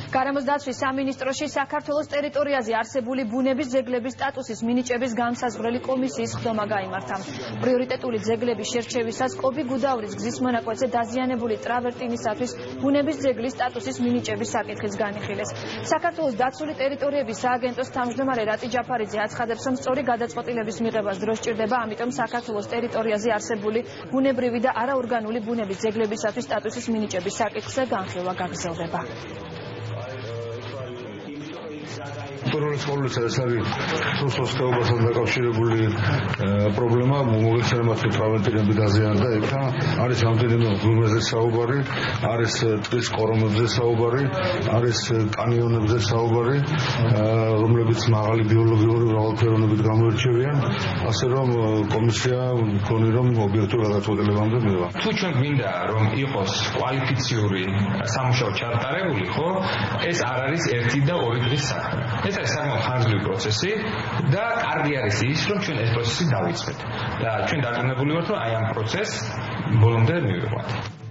გარემოს დაცვის სამინისტროში საქართველოს ტერიტორიაზე არსებული ბუნების ძეგლების სტატუსის მინიჭების განსაზღვრელი კომისიის ხდომა გაიმართა. პრიორიტეტული ძეგლების შერჩევისას კობი გუდაურის გზის მონაკვეთზე დაზიანებული ტრავერტინისათვის ბუნების ძეგლის სტატუსის მინიჭების საკითხიც განიხილეს. საქართველოს დაცული ტერიტორიების სააგენტოს თავმჯდომარე რატი ჯაფარიძე აცხადებს, რომ სწორი გადაწყვეტილების მიღებას დრო სჭირდება, ამიტომ საქართველოს ტერიტორიაზე არსებული ბუნებრივი და არაორგანული ბუნების ძეგლებისათვის სტატუსის მინიჭების საკითხზე განხილვა გაგრძელდება. Totuși, ეს არის რუსოს ხეობასთან დაკავშირებული პრობლემა, მოგეხსენებათ, რომ ტრავერტინები დაზიანდა იქა, არის რამდენიმე ღრუბლებზე საუბარი, არის ტყის კორომებზე საუბარი, არის კანიონებზე საუბარი, რომლებიც მაღალი ბიოლოგიური მრავალფეროვნებით გამოირჩევიან, ასე რომ კომისია მგონი რომ ობიექტურ გადაწყვეტილებამდე მივა. თუ ჩვენ გვინდა რომ იყოს კვალიფიციური სამუშაო ჩატარებული, ხო, ეს არ არის ერთი და ორი დღის საქმე. ეს არის საკმაოდ ხანგრძლივი პროცესი და კარგი არის ის, რომ ჩვენ ეს პროცესი დავიწყეთ. და ჩვენ დარწმუნებული ვართ, რომ აი ამ პროცესს ბოლომდე მივიყვანთ.